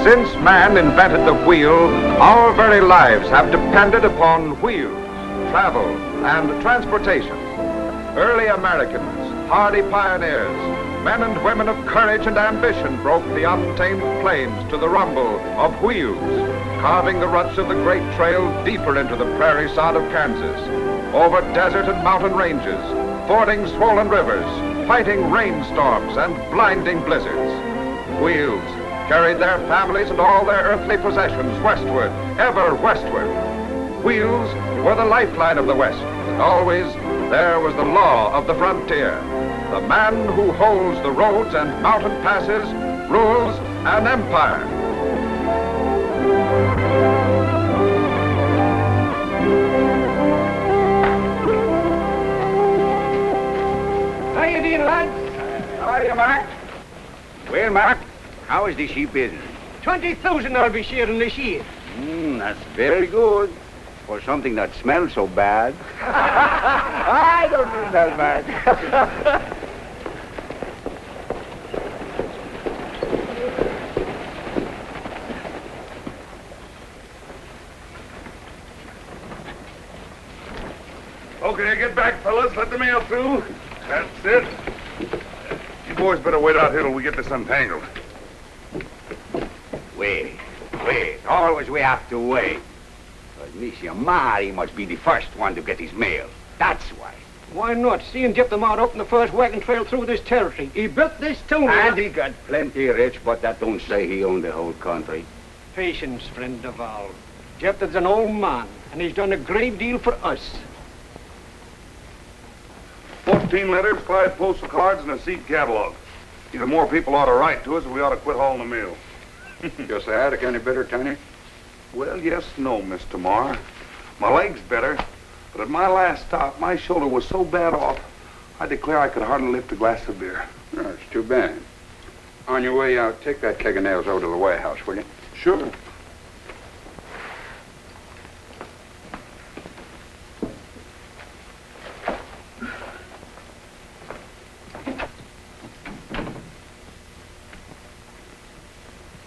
Since man invented the wheel, our very lives have depended upon wheels, travel, and transportation. Early Americans, hardy pioneers, men and women of courage and ambition broke the untamed plains to the rumble of wheels, carving the ruts of the great trail deeper into the prairie sod of Kansas, over desert and mountain ranges, fording swollen rivers, fighting rainstorms and blinding blizzards. Wheels carried their families and all their earthly possessions westward, ever westward. Wheels were the lifeline of the West, and always there was the law of the frontier. The man who holds the roads and mountain passes rules an empire. How you doing, lads? How are you, Mark? Well, Mark, how is the sheep business? 20,000 I'll be sharing this year. That's very good. For something that smells so bad. I don't do that, Mark. Okay, get back, fellas. Let the mail through. That's it. You boys better wait out here till we get this untangled. Wait. Always we have to wait. But Monsieur Mari must be the first one to get his mail. That's why. Why not? See him get them out up in the first wagon trail through this territory. He built this town. And he got plenty rich, but that don't say he owned the whole country. Patience, friend of all. Jephthah's an old man, and he's done a great deal for us. 14 letters, 5 postal cards, and a seed catalog. Either more people ought to write to us, or we ought to quit hauling the mail. Your sciatic any better, Tiny? Well, yes, no, Mr. Marr. My leg's better, but at my last stop, my shoulder was so bad off, I declare I could hardly lift a glass of beer. Oh, it's too bad. On your way out, take that keg of nails over to the warehouse, will you? Sure.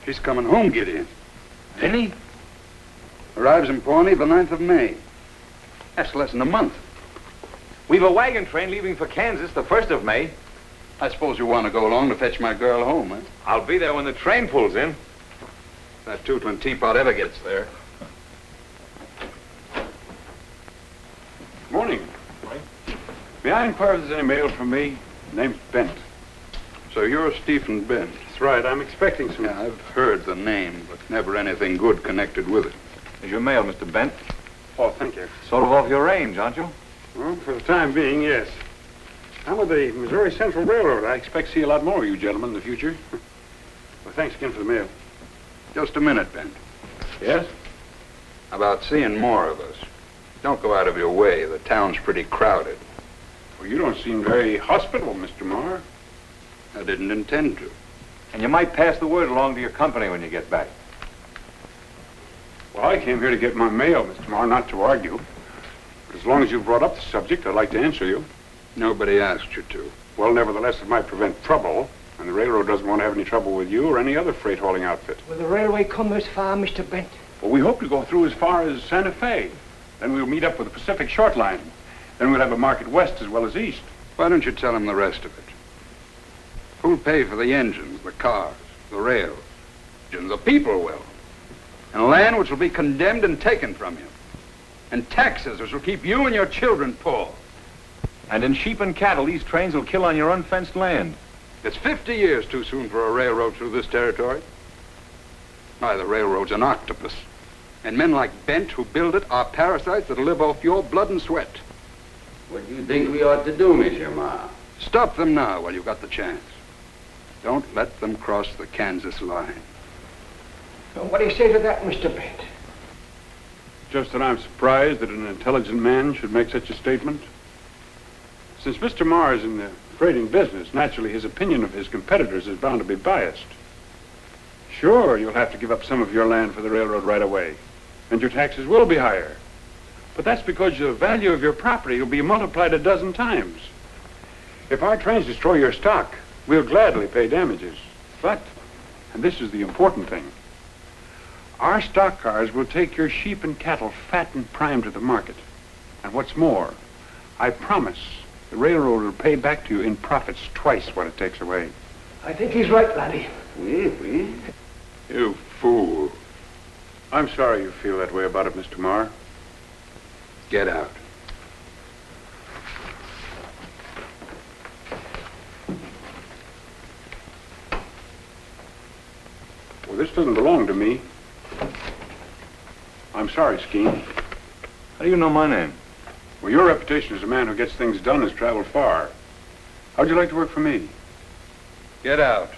He's coming home, Gideon. Didn't he? Arrives in Pawnee the 9th of May. That's less than a month. We've a wagon train leaving for Kansas the 1st of May. I suppose you want to go along to fetch my girl home, eh? I'll be there when the train pulls in. If that tootling teapot ever gets there. Morning. May I inquire if there's any mail from me? Name's Bent. So you're Stephen Bent. That's right. I'm expecting some... Yeah, I've heard the name, but never anything good connected with it. Here's your mail, Mr. Bent. Oh, thank you. Sort of off your range, aren't you? Well, for the time being, yes. I'm with the Missouri Central Railroad. I expect to see a lot more of you gentlemen in the future. Well, thanks again for the mail. Just a minute, Bent. Yes? About seeing more of us. Don't go out of your way. The town's pretty crowded. Well, you don't seem very hospitable, Mr. Marr. I didn't intend to. And you might pass the word along to your company when you get back. Well, I came here to get my mail, Mr. Marr, not to argue. But as long as you brought up the subject, I'd like to answer you. Nobody asked you to. Well, nevertheless, it might prevent trouble, and the railroad doesn't want to have any trouble with you or any other freight hauling outfit. Will the railway come this far, Mr. Bent? Well, we hope to go through as far as Santa Fe. Then we'll meet up with the Pacific Short Line. Then we'll have a market west as well as east. Why don't you tell him the rest of it? Who'll pay for the engines, the cars, the rails? The people will. And land which will be condemned and taken from you. And taxes which will keep you and your children poor. And in sheep and cattle, these trains will kill on your unfenced land. It's 50 years too soon for a railroad through this territory. Why, the railroad's an octopus. And men like Bent who build it are parasites that'll live off your blood and sweat. What do you think we ought to do, Monsieur Marr? Stop them now while you've got the chance. Don't let them cross the Kansas line. What do you say to that, Mr. Bent? Just that I'm surprised that an intelligent man should make such a statement. Since Mr. Marr is in the freighting business, naturally his opinion of his competitors is bound to be biased. Sure, you'll have to give up some of your land for the railroad right away, and your taxes will be higher. But that's because the value of your property will be multiplied a dozen times. If our trains destroy your stock, we'll gladly pay damages. But, and this is the important thing, our stock cars will take your sheep and cattle fat and primed to the market. And what's more, I promise the railroad will pay back to you in profits twice what it takes away. I think he's right, laddie. Oui. You fool. I'm sorry you feel that way about it, Mr. Marr. Get out. Well, this doesn't belong to me. I'm sorry, Skeen. How do you know my name? Well, your reputation as a man who gets things done has traveled far. How'd you like to work for me? Get out.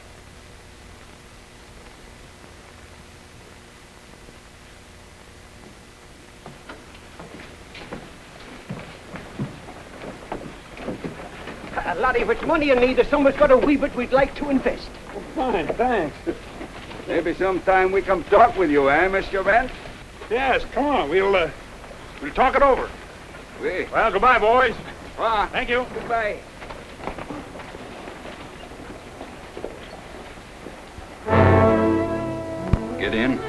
Laddie, if it's money you need, or someone's got a wee bit we'd like to invest. Fine, thanks. Maybe sometime we come talk with you, eh, Mr. Bent? Yes, come on. We'll talk it over. Oui. Well, goodbye, boys. Ah, Thank you. goodbye. Get in.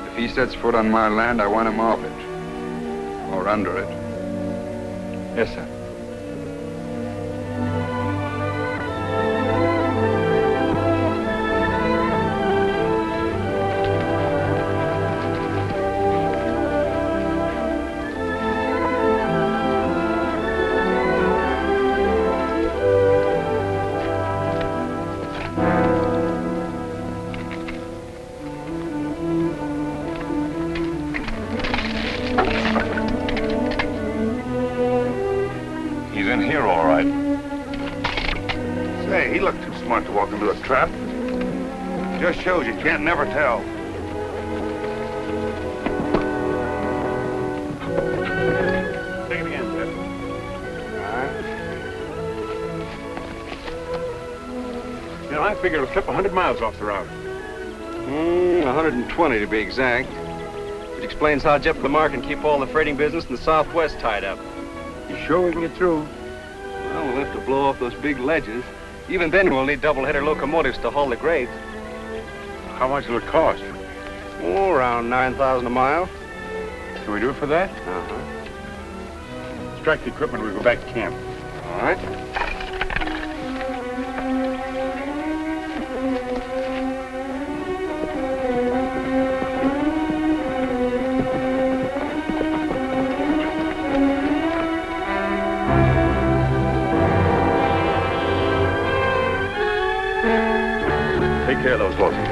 If he sets foot on my land, I want him off it. Or under it. Yes, sir. To walk into a trap. Just shows you can't never tell. Take it again, Ted. You know, I figure it'll clip 100 miles off the route. 120 to be exact. Which explains how Jeff Lamar can keep all the freighting business in the Southwest tied up. You sure we can get through? Well, we'll have to blow off those big ledges. Even then, we'll need double-header locomotives to haul the grades. How much will it cost? Oh, around 9,000 a mile. Can we do it for that? Uh-huh. Strike the equipment, we'll go back to camp. All right. Take care of those horses.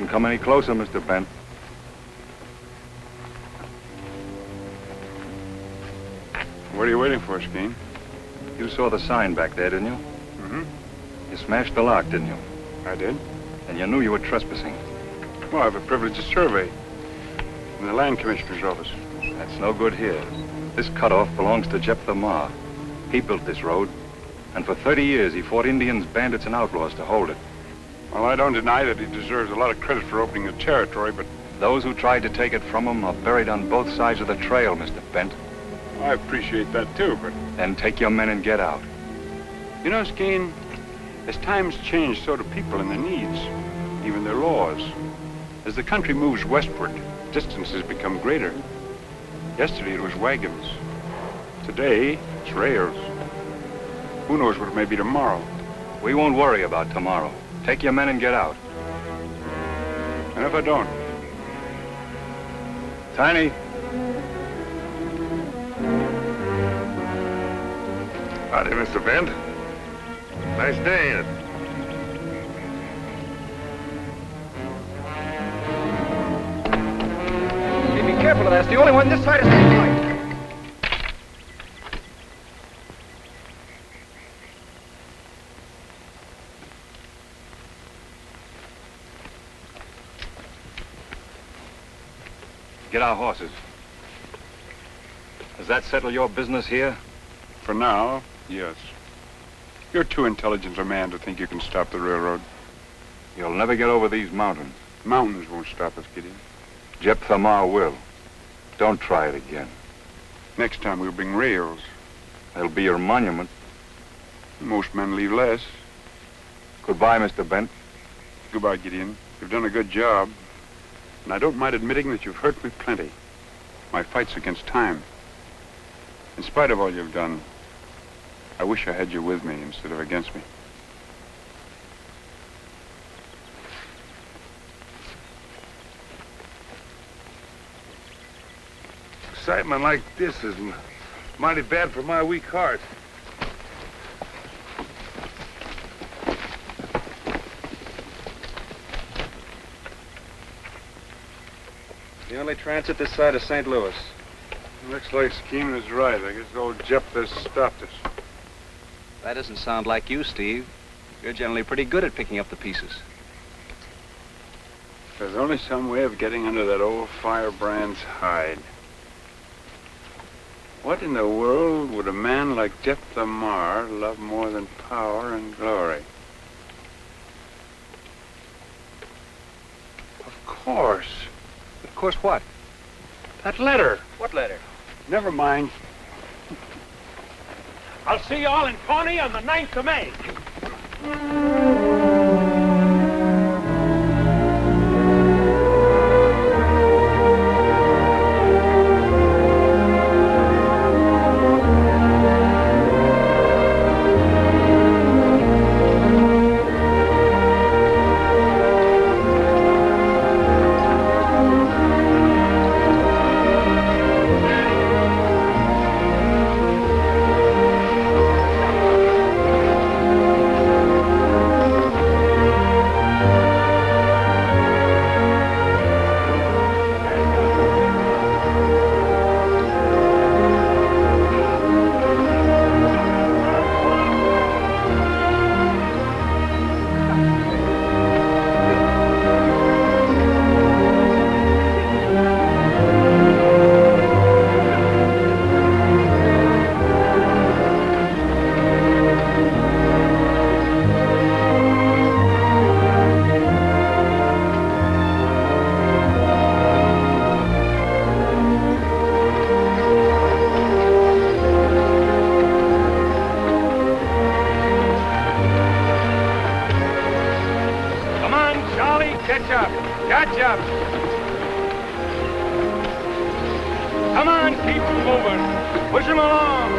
Come any closer, Mr. Bent. What are you waiting for, Skeen? You saw the sign back there, didn't you? Mm-hmm. You smashed the lock, didn't you? I did. And you knew you were trespassing. Well, I have a privilege of survey from the land commissioner's office. That's no good here. This cutoff belongs to Jeff Lamar. He built this road, and for 30 years he fought Indians, bandits, and outlaws to hold it. Well, I don't deny that he deserves a lot of credit for opening the territory, but Those who tried to take it from him are buried on both sides of the trail, Mr. Bent. I appreciate that too, but... Then take your men and get out. You know, Skeen, as times change, so do people and their needs, even their laws. As the country moves westward, distances become greater. Yesterday it was wagons. Today, it's rails. Who knows what it may be tomorrow? We won't worry about tomorrow. Take your men and get out. And if I don't? Tiny. Howdy, Mr. Bent. Nice day, ain't it? Hey, be careful of that. It's the only one this side of St. Louis. Get our horses. Does that settle your business here? For now, yes. You're too intelligent a man to think you can stop the railroad. You'll never get over these mountains. Mountains won't stop us, Gideon. Jephthah will. Don't try it again. Next time we'll bring rails. That'll be your monument. Most men leave less. Goodbye, Mr. Bent. Goodbye, Gideon. You've done a good job. And I don't mind admitting that you've hurt me plenty. My fight's against time. In spite of all you've done, I wish I had you with me instead of against me. Excitement like this is mighty bad for my weak heart. The only transit this side of St. Louis. Looks like Scheme is right. I guess old Jephthah stopped us. That doesn't sound like you, Steve. You're generally pretty good at picking up the pieces. There's only some way of getting under that old firebrand's hide. What in the world would a man like Jephthah love more than power and glory? Of course. Of course what? That letter. What letter? Never mind. I'll see you all in Pawnee on the 9th of May. Come on, keep moving. Push him along.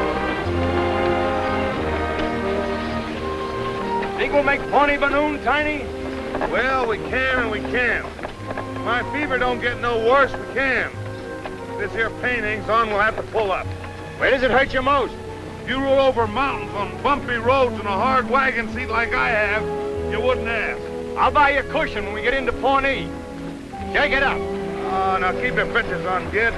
Think we'll make Pawnee by noon, Tiny? Well, we can and we can't. If my fever don't get no worse, we can. If this here pain hangs on, we'll have to pull up. Where does it hurt you most? If you roll over mountains on bumpy roads in a hard wagon seat like I have, you wouldn't ask. I'll buy you a cushion when we get into Pawnee. Take it up. Oh, now keep your britches on, kid.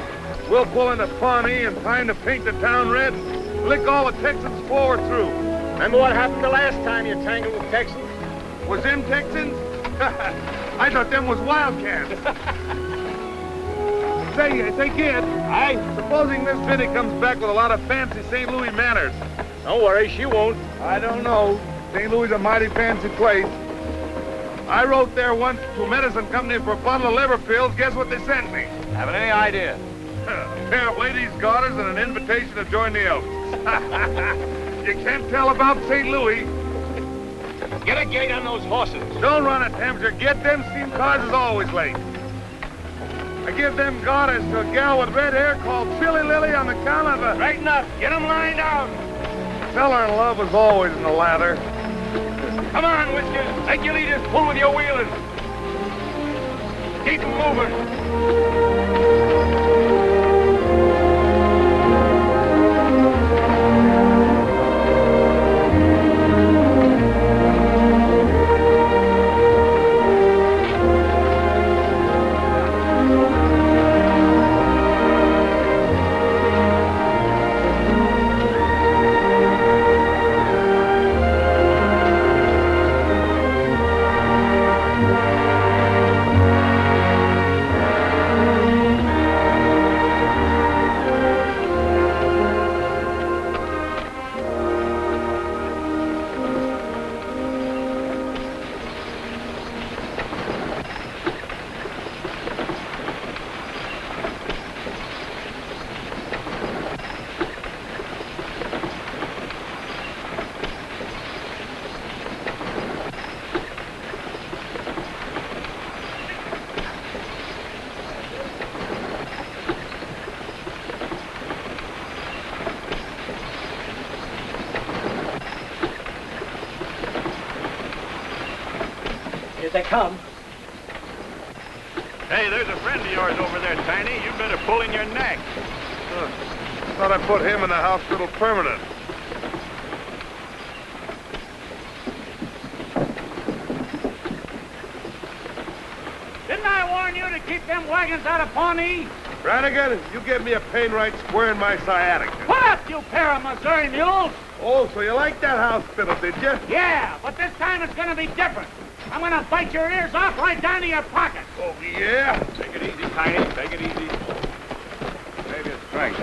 We'll pull into Pawnee in time to paint the town red and lick all the Texans forward through. Remember what happened the last time you tangled with Texans? Was them Texans? I thought them was wildcats. Say, kid. Aye? Supposing this Biddy comes back with a lot of fancy St. Louis manners. Don't worry, she won't. I don't know. St. Louis is a mighty fancy place. I wrote there once to a medicine company for a bottle of liver pills. Guess what they sent me? Haven't any idea. A pair of ladies' garters and an invitation to join the Elks. You can't tell about St. Louis. Get a gate on those horses. Don't run it, Tempter. Get them steam cars is always late. I give them garters to a gal with red hair called Silly Lily on the count of a... Straighten up. Get them lined out. Feller in love is always in the lather. Come on, Whiskers. Make your leaders pull with your wheelers. Keep 'em moving. Here they come. Hey, there's a friend of yours over there, Tiny. You better pull in your neck. Thought I put him in the hospital permanent. Didn't I warn you to keep them wagons out of Pawnee? Brannigan, you gave me a pain right square in my sciatica. What up, you pair of Missouri mules? Oh, so you like that hospital, did you? Yeah, but this time it's gonna be different. I'm gonna bite your ears off right down to your pocket. Oh, yeah? Take it easy, Tiny. Take it easy. Save your strength.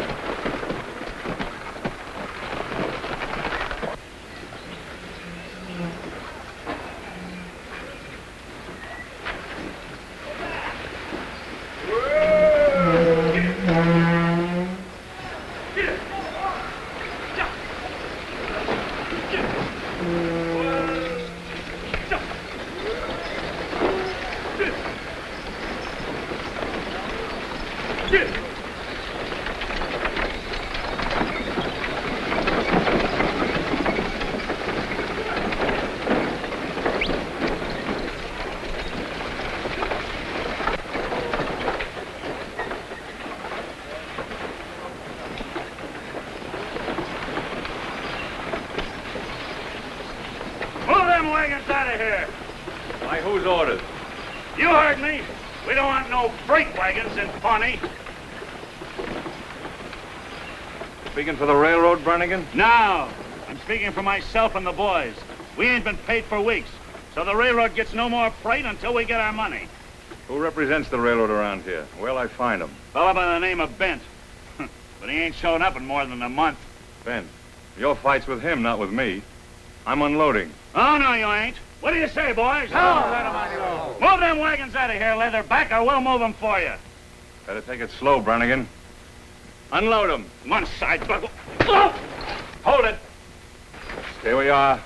Move them wagons out of here. By whose orders? You heard me. We don't want no freight wagons in Pawnee. Speaking for the railroad, Brannigan? No, I'm speaking for myself and the boys. We ain't been paid for weeks, so the railroad gets no more freight until we get our money. Who represents the railroad around here? Where'll I find him? Fella by the name of Bent. But he ain't shown up in more than a month. Ben, your fight's with him, not with me. I'm unloading. Oh, no, you ain't. What do you say, boys? No, let 'em go. Move them wagons out of here, Leatherback, or we'll move them for you. Better take it slow, Brannigan. Unload him. One side, buckle. Hold it. Here we are.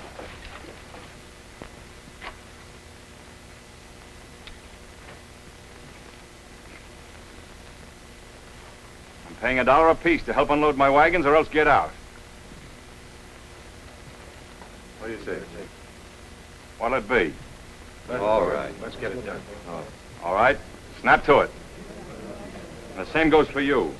I'm paying $1 apiece to help unload my wagons, or else get out. What do you say? What'll it be? All right. Let's get it done. All right. Snap to it. And the same goes for you.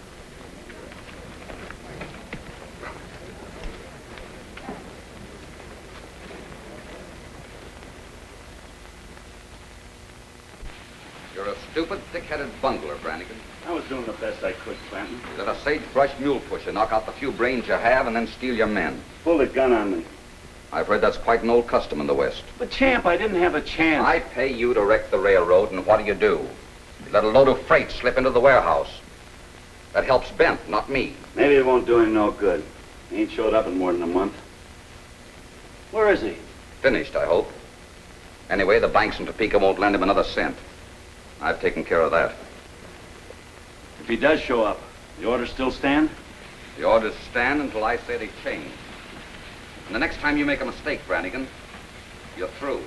You're a stupid, thick-headed bungler, Brannigan. I was doing the best I could, Clanton. You're a sagebrush mule pusher. Knock out the few brains you have and then steal your men. Pull the gun on me. I've heard that's quite an old custom in the West. But, Champ, I didn't have a chance. I pay you to wreck the railroad, and what do? You let a load of freight slip into the warehouse. That helps Bent, not me. Maybe it won't do him no good. He ain't showed up in more than a month. Where is he? Finished, I hope. Anyway, the banks in Topeka won't lend him another cent. I've taken care of that. If he does show up, the orders still stand? The orders stand until I say they change. And the next time you make a mistake, Brannigan, you're through.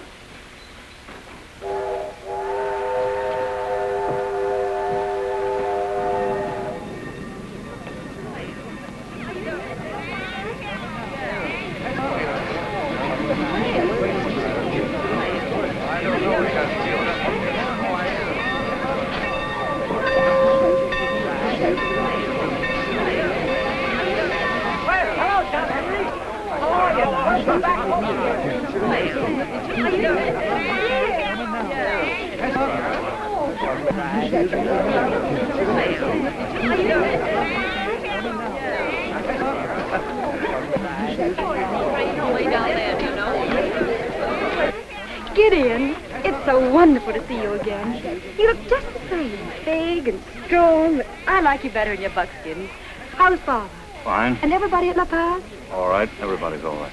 Gideon, it's so wonderful to see you again. You look just the same, big and strong. But I like you better in your buckskin. How's Father? Fine. And everybody at La Paz? All right. Everybody's all right.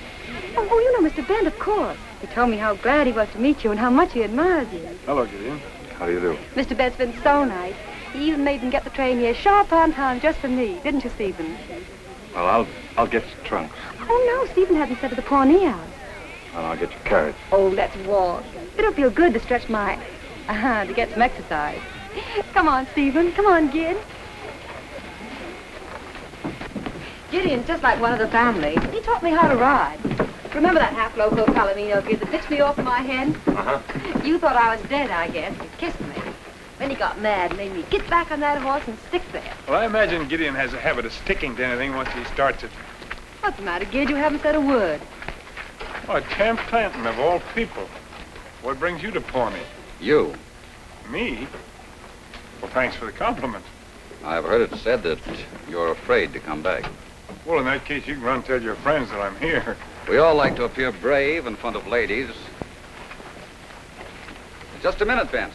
Oh, you know Mr. Bent, of course. He told me how glad he was to meet you and how much he admires you. Hello, Gideon. How do you do? Mr. Bent's been so nice. He even made him get the train here sharp on time just for me, didn't you, Stephen? Well, I'll get your trunk. Oh, no, Stephen hadn't said to the Pawnee house. And I'll get your carriage. Oh, let's walk. It'll feel good to stretch my... to get some exercise. Come on, Stephen. Come on, Gid. Gideon's just like one of the family. He taught me how to ride. Remember that half-loco Palomino kid that pitched me off my head? Uh-huh. You thought I was dead, I guess. You kissed me. Then he got mad and made me get back on that horse and stick there. Well, I imagine Gideon has a habit of sticking to anything once he starts it. What's the matter, Gid? You haven't said a word. Oh, Champ Clanton, of all people. What brings you to Pawnee? You. Me? Well, thanks for the compliment. I've heard it said that you're afraid to come back. Well, in that case, you can run and tell your friends that I'm here. We all like to appear brave in front of ladies. Just a minute, Bent.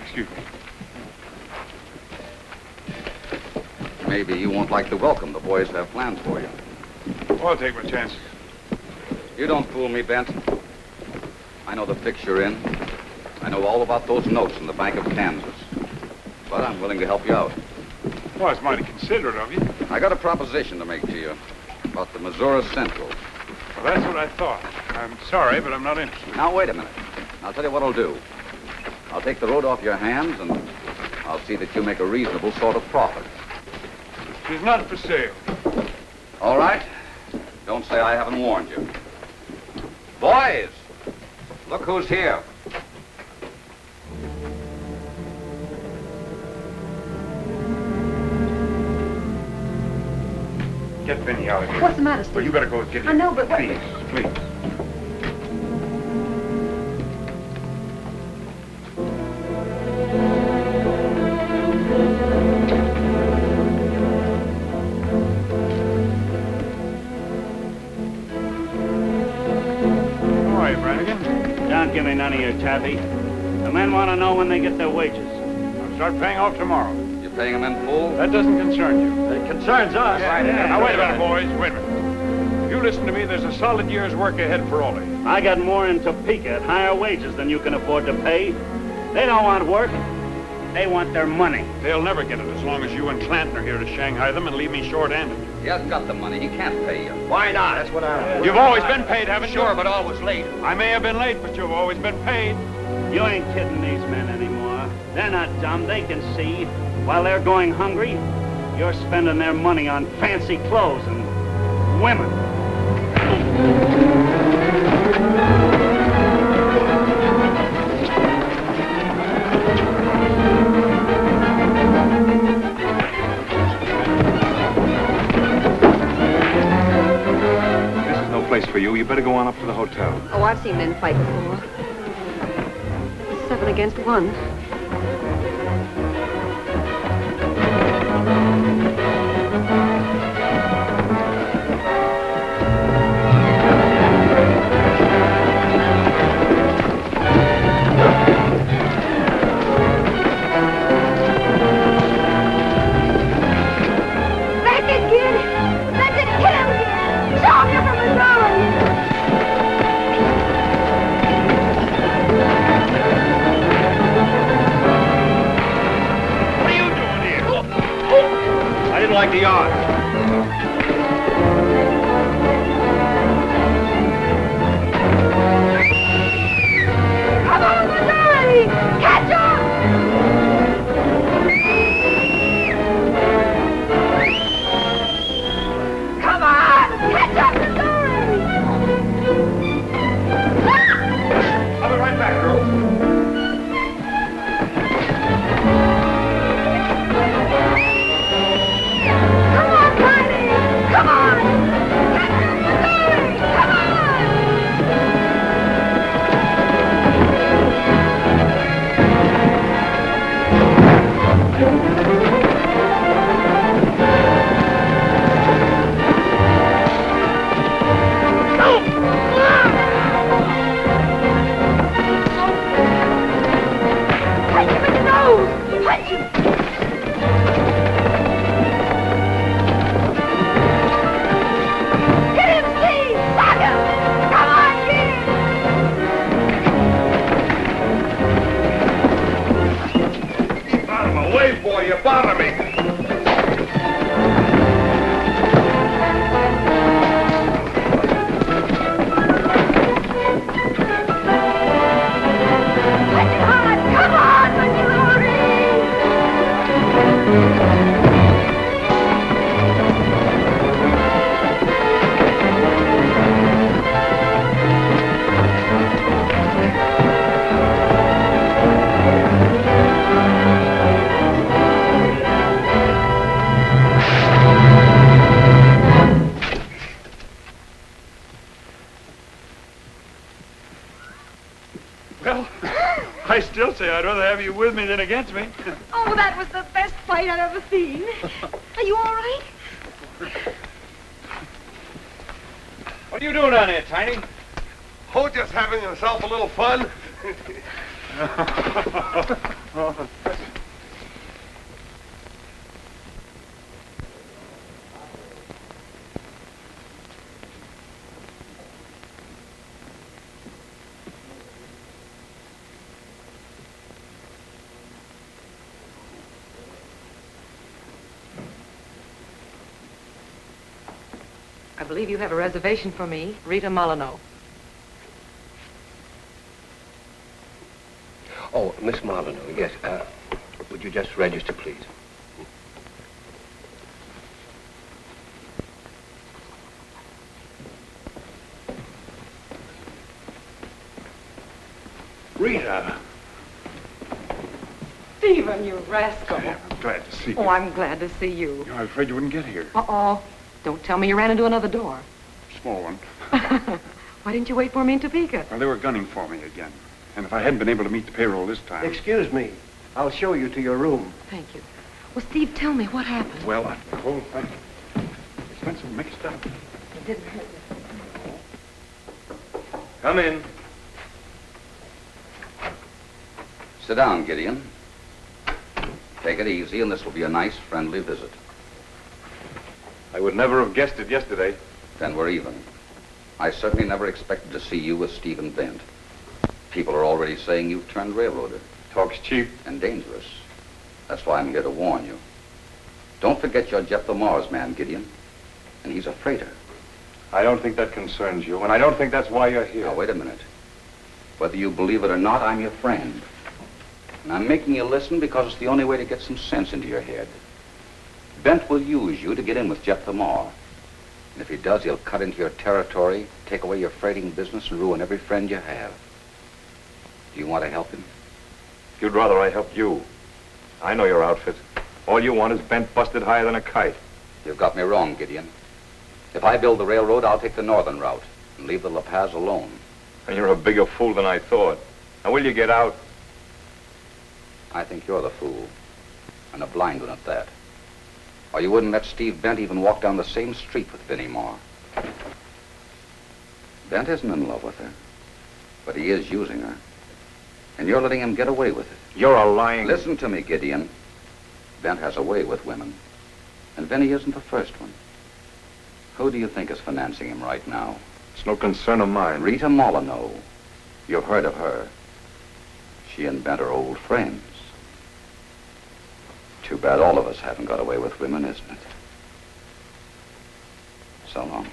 Excuse me. Maybe you won't like the welcome. The boys have plans for you. Well, I'll take my chances. You don't fool me, Bent. I know the fix you're in. I know all about those notes in the Bank of Kansas. But I'm willing to help you out. Well, it's mighty considerate of you. I got a proposition to make to you about the Missouri Central. Well, that's what I thought. I'm sorry, but I'm not interested. Now, wait a minute. I'll tell you what I'll do. I'll take the road off your hands, and I'll see that you make a reasonable sort of profit. She's not for sale. All right? Don't say I haven't warned you. Boys, look who's here. Get Vinny out of here. What's the matter, Steve? Well, you better go with Gideon. I know, but what... Please, please. How are you, Brannigan? Don't give me none of your taffy. The men want to know when they get their wages. I'll start paying off tomorrow. You paying them in full? That doesn't concern you. It concerns us. Now, wait a minute, boys. Wait a minute. You listen to me. There's a solid year's work ahead for all of you. I got more in Topeka at higher wages than you can afford to pay. They don't want work. They want their money. They'll never get it as long as you and Clanton are here to Shanghai them and leave me short-handed. He hasn't got the money. He can't pay you. Why not? That's what I... You've always been paid, haven't you? Sure, but always late. I may have been late, but you've always been paid. You ain't kidding these men anymore. They're not dumb. They can see. While they're going hungry, you're spending their money on fancy clothes and women. This is no place for you. You better go on up to the hotel. Oh, I've seen men fight before. 7 against 1. Like the odds. Come on, Missouri! Catch up! Come on! Catch up, Missouri! I'll be right back, girls. Come on, Connie! I still say I'd rather have you with me than against me. Oh, that was the best fight I've ever seen. Are you all right? What are you doing down there, Tiny? Oh, just having himself a little fun. I believe you have a reservation for me, Rita Molyneux. Oh, Miss Molyneux, yes. Would you just register, please? Rita. Stephen, you rascal. I'm glad to see you. Oh, I'm glad to see you. I was afraid you wouldn't get here. Uh-oh. Don't tell me you ran into another door. Small one. Why didn't you wait for me in Topeka? Well, they were gunning for me again. And if I hadn't been able to meet the payroll this time... Excuse me. I'll show you to your room. Thank you. Well, Steve, tell me what happened. Well, the whole thing... It's been so mixed up. It didn't hurt you. Come in. Sit down, Gideon. Take it easy, and this will be a nice, friendly visit. I would never have guessed it yesterday. Then we're even. I certainly never expected to see you with Stephen Bent. People are already saying you've turned railroader. Talks cheap. And dangerous. That's why I'm here to warn you. Don't forget you're Jeff Lamar's man, Gideon. And he's a freighter. I don't think that concerns you, and I don't think that's why you're here. Now, wait a minute. Whether you believe it or not, I'm your friend. And I'm making you listen because it's the only way to get some sense into your head. Bent will use you to get in with Jeff Lamar. And if he does, he'll cut into your territory, take away your freighting business, and ruin every friend you have. Do you want to help him? You'd rather I helped you. I know your outfit. All you want is Bent busted higher than a kite. You've got me wrong, Gideon. If I build the railroad, I'll take the northern route and leave the La Paz alone. And you're a bigger fool than I thought. Now, will you get out? I think you're the fool, and a blind one at that. Or you wouldn't let Steve Bent even walk down the same street with Vinnie Moore. Bent isn't in love with her, but he is using her. And you're letting him get away with it. You're a lying... Listen to me, Gideon. Bent has a way with women, and Vinnie isn't the first one. Who do you think is financing him right now? It's no concern of mine. Rita Molyneux. You've heard of her. She and Bent are old friends. Too bad all of us haven't got away with women, isn't it? So long.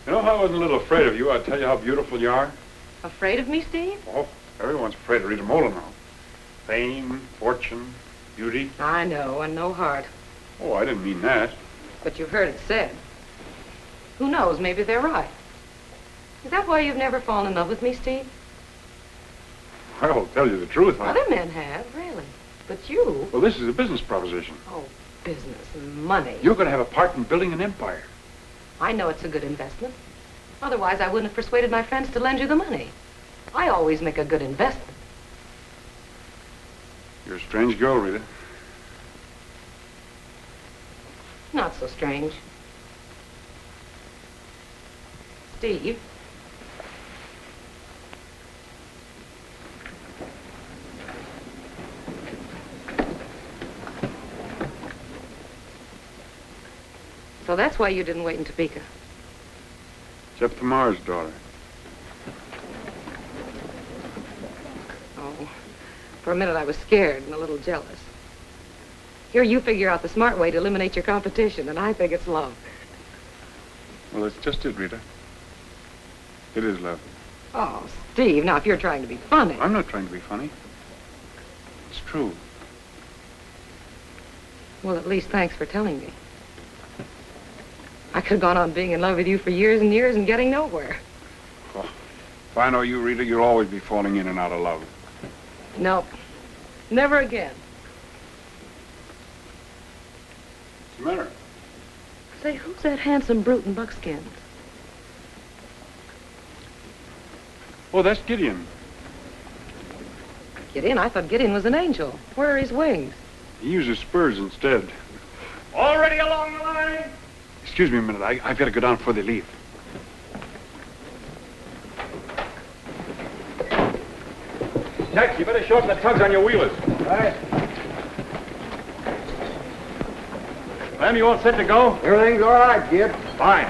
You know, if I wasn't a little afraid of you, I'd tell you how beautiful you are. Afraid of me, Steve? Oh, everyone's afraid of Rita Molyneux. Fame, fortune, beauty. I know, and no heart. Oh, I didn't mean that. But you've heard it said. Who knows, maybe they're right. Is that why you've never fallen in love with me, Steve? I'll tell you the truth. Other men have, really. But you... Well, this is a business proposition. Oh, business and money. You're going to have a part in building an empire. I know it's a good investment. Otherwise, I wouldn't have persuaded my friends to lend you the money. I always make a good investment. You're a strange girl, Rita. Not so strange. Steve. So that's why you didn't wait in Topeka. Jeff Tamar's daughter. Oh, for a minute I was scared and a little jealous. Here you figure out the smart way to eliminate your competition, and I think it's love. Well, that's just it, Rita. It is love. Oh, Steve, now if you're trying to be funny... I'm not trying to be funny. It's true. Well, at least thanks for telling me. I could have gone on being in love with you for years and years and getting nowhere. Oh, if I know you, Rita, you'll always be falling in and out of love. No, never again. What's the matter? Say, who's that handsome brute in Buckskin? Oh, that's Gideon. Gideon? I thought Gideon was an angel. Where are his wings? He uses spurs instead. Already along the line? Excuse me a minute. I've got to go down before they leave. Jack, you better shorten the tugs on your wheelers. Right. Lem, you all set to go? Everything's all right, kid. Fine.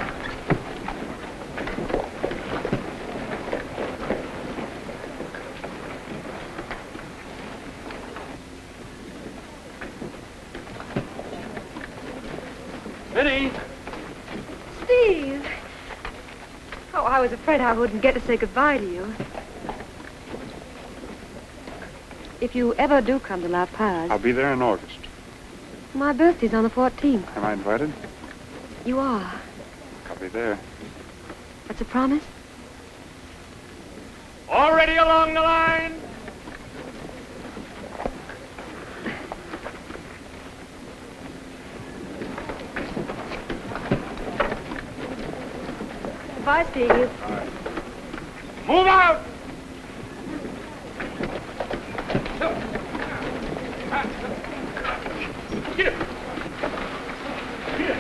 Minnie! Steve! Oh, I was afraid I wouldn't get to say goodbye to you. If you ever do come to La Paz, I'll be there in August. my birthday's on the 14th. Am I invited? You are. I'll be there. That's a promise? Already along the line? Goodbye, Steve. Move out! Get it! Get it!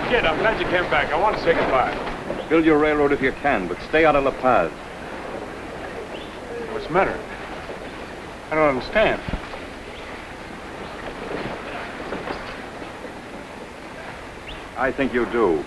Kid, I'm glad you came back. I want to say goodbye. Build your railroad if you can, but stay out of La Paz. What's the matter? I don't understand. I think you do.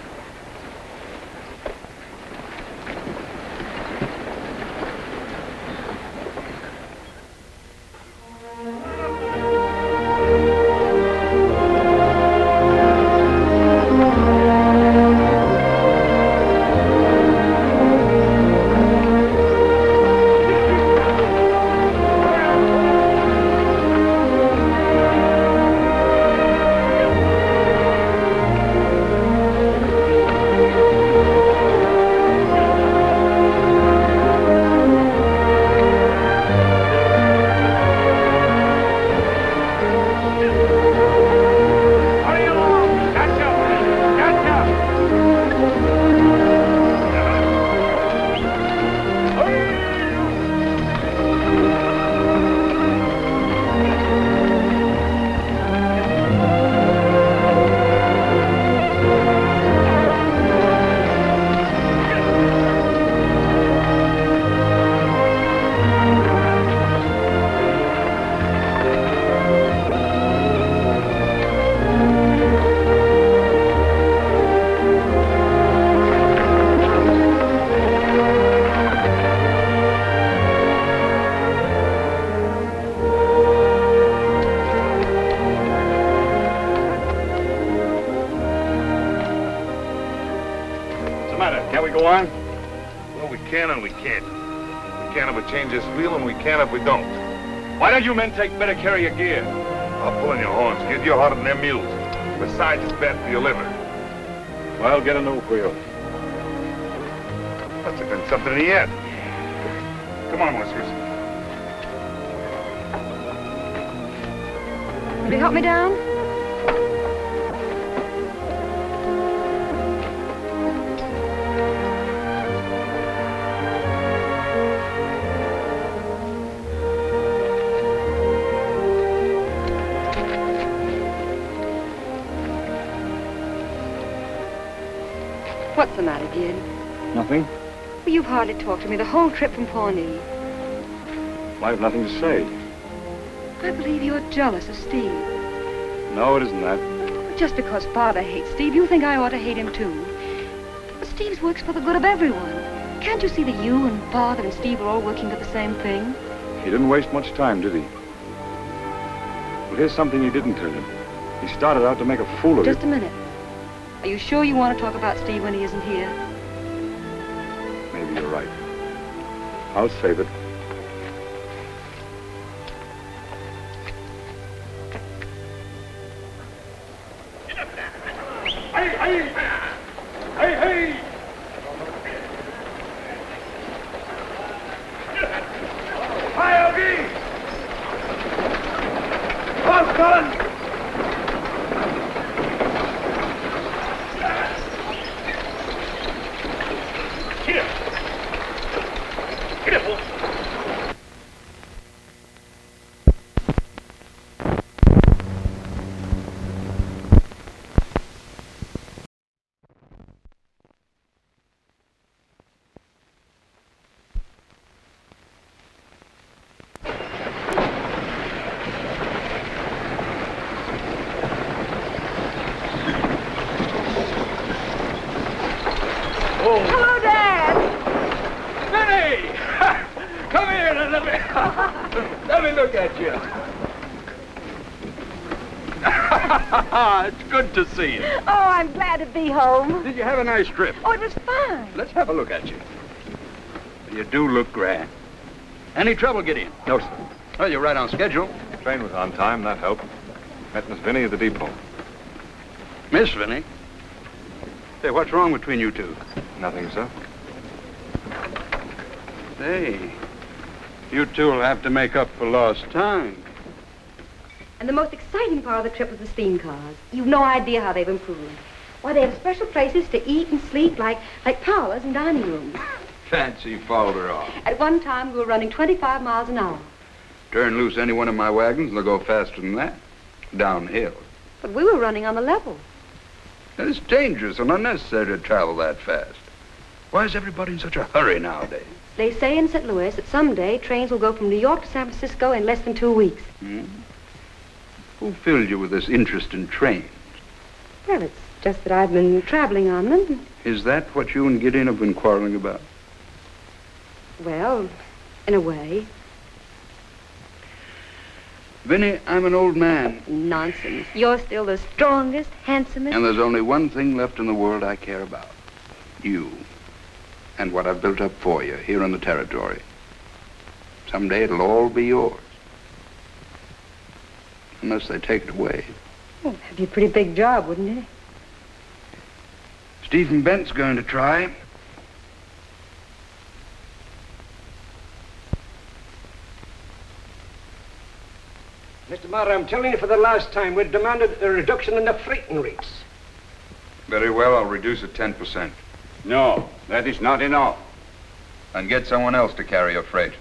go on? Well, we can and we can't. We can if we change this wheel, and we can if we don't. Why don't you men take better care of your gear? I'll pull in your horns, kid. You're harder than them mules. Besides, it's bad for your liver. Well, get a new wheel. Must have been something in the end. Come on, Whiskers. Will you help me down? What's the matter, kid? Nothing. Well, you've hardly talked to me the whole trip from Pawnee. I have nothing to say. I believe you're jealous of Steve. No, it isn't that. Just because Father hates Steve, you think I ought to hate him too. But Steve's works for the good of everyone. Can't you see that you and Father and Steve are all working for the same thing? He didn't waste much time, did he? Well, here's something he didn't tell you. He started out to make a fool of you. Just a minute. Are you sure you want to talk about Steve when he isn't here? Maybe you're right. I'll save it. Hey! Hey, hey! Hi, Ogie! Close, Cullen! Hello, Dad. Benny! Come here and let me look at you. It's good to see you. Oh, I'm glad to be home. Did you have a nice trip? Oh, it was fine. Let's have a look at you. You do look grand. Any trouble getting in? No, sir. Well, you're right on schedule. The train was on time, that helped. Met Miss Vinnie at the depot. Miss Vinnie? Say, what's wrong between you two? Nothing, sir. Hey, you two will have to make up for lost time. And the most exciting part of the trip was the steam cars. You've no idea how they've improved. Why, they have special places to eat and sleep, like parlors and dining rooms. Fancy followed her off. At one time, we were running 25 miles an hour. Turn loose any one of my wagons, and they'll go faster than that. Downhill. But we were running on the level. It's dangerous and unnecessary to travel that fast. Why is everybody in such a hurry nowadays? They say in St. Louis that someday trains will go from New York to San Francisco in less than 2 weeks. Who filled you with this interest in trains? Well, it's just that I've been traveling on them. Is that what you and Gideon have been quarreling about? Well, in a way. Vinnie, I'm an old man. Nonsense. You're still the strongest, handsomest. And there's only one thing left in the world I care about. You. And what I've built up for you here on the territory. Someday it'll all be yours. Unless they take it away. Oh, that'd be a pretty big job, wouldn't it? Stephen Bent's going to try. Mr. Marr, I'm telling you for the last time, we've demanded a reduction in the freighting rates. Very well, I'll reduce it 10%. No, that is not enough. And get someone else to carry your freight.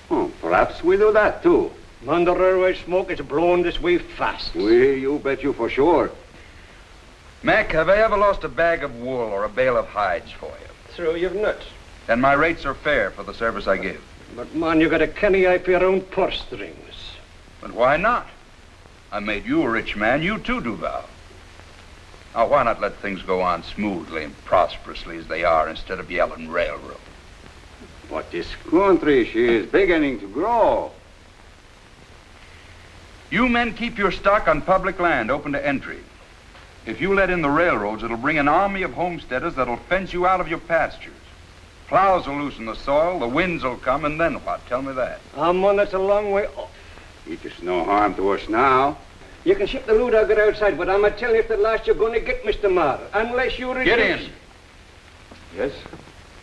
Oh, perhaps we do that, too. Man, the railway smoke is blowing this way fast. You bet you for sure. Mac, have I ever lost a bag of wool or a bale of hides for you? True, you've not. And my rates are fair for the service I give. But, man, you got a canny eye for your own purse strings. But why not? I made you a rich man. You too do thou. Now, why not let things go on smoothly and prosperously as they are instead of yelling railroad? But this country, she is beginning to grow. You men keep your stock on public land open to entry. If you let in the railroads, it'll bring an army of homesteaders that'll fence you out of your pastures. Plows will loosen the soil, the winds will come, and then what? Tell me that. Man, that's a long way off. It is no harm to us now. You can ship the loot out outside, but I'm telling you at the last you're going to get, Mr. Marr, unless you reduce... Get in. Yes?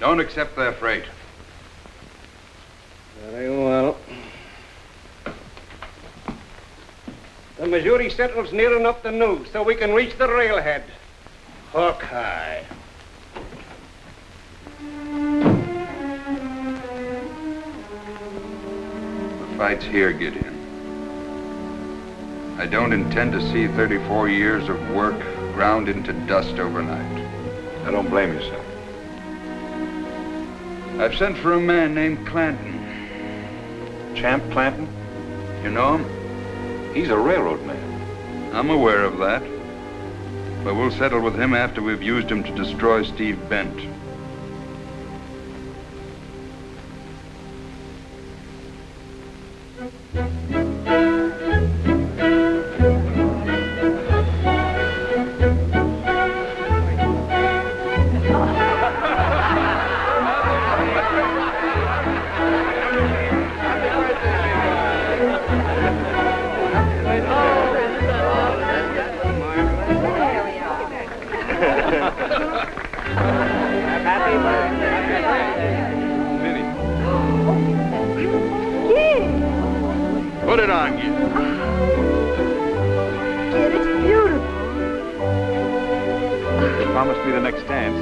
Don't accept their freight. Very well. The Missouri Central's near enough to know, so we can reach the railhead. Hook high. The fight's here, Gideon. I don't intend to see 34 years of work ground into dust overnight. I don't blame you, sir. I've sent for a man named Clanton. Champ Clanton? You know him? He's a railroad man. I'm aware of that. But we'll settle with him after we've used him to destroy Steve Bent. promised me the next dance.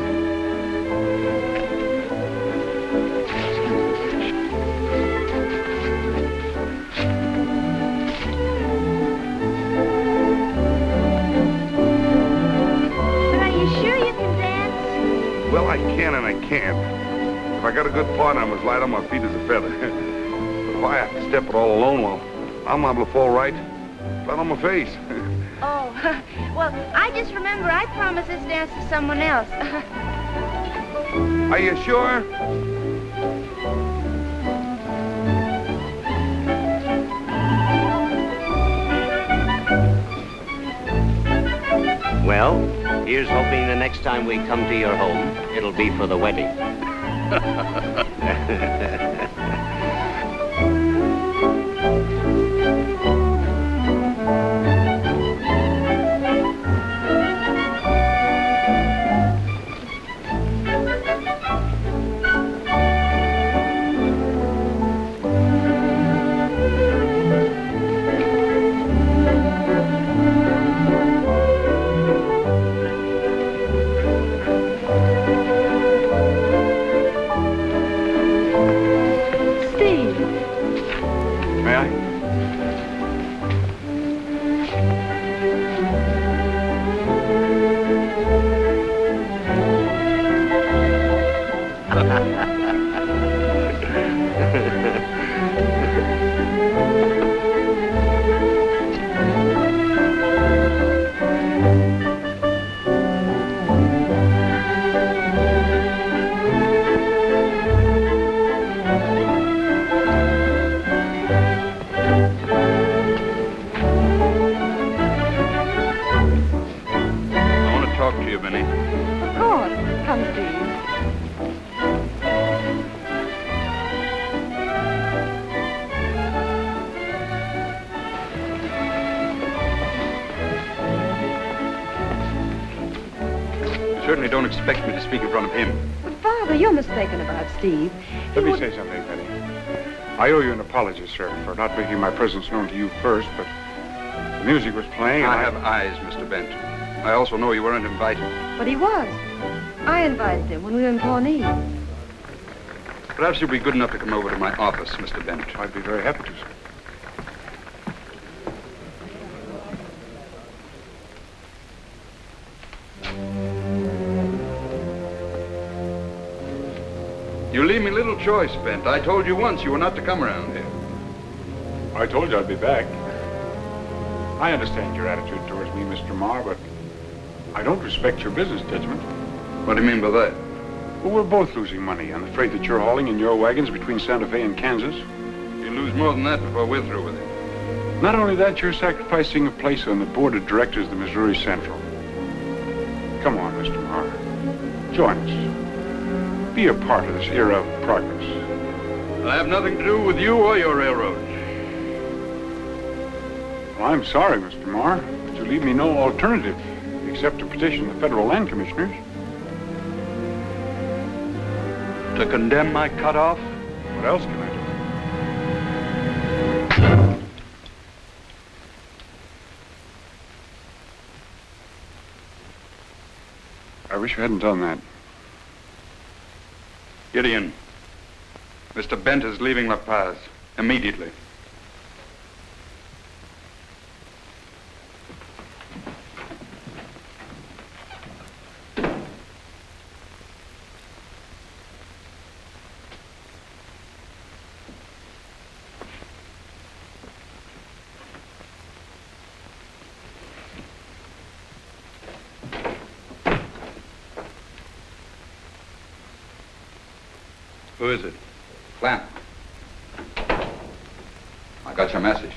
But are you sure you can dance? Well, I can and I can't. If I got a good partner, I'm as light on my feet as a feather. But if I have to step it all alone, well, I'm liable to fall right flat on my face. Oh, well, I just remember I promised this dance to someone else. Are you sure? Well, here's hoping the next time we come to your home, it'll be for the wedding. Certainly don't expect me to speak in front of him. But, Father, you're mistaken about Steve. Let me say something, Penny. I owe you an apology, sir, for not making my presence known to you first, but the music was playing and I have eyes, Mr. Bent. I also know you weren't invited. But he was. I invited him when we were in Pawnee. Perhaps you'll be good enough to come over to my office, Mr. Bent. I'd be very happy to, sir. You leave me little choice, Bent. I told you once you were not to come around here. I told you I'd be back. I understand your attitude towards me, Mr. Marr, but I don't respect your business judgment. What do you mean by that? Well, we're both losing money on the freight that you're hauling in your wagons between Santa Fe and Kansas. You'll lose more than that before we're through with it. Not only that, you're sacrificing a place on the board of directors of the Missouri Central. Come on, Mr. Marr. Join us. Be a part of this era of progress. I have nothing to do with you or your railroad. Well, I'm sorry, Mr. Marr, but you leave me no alternative except to petition the federal land commissioners. To condemn my cutoff? What else can I do? I wish you hadn't done that. Gideon, Mr. Bent is leaving La Paz immediately. Who is it? Clamp. I got your message.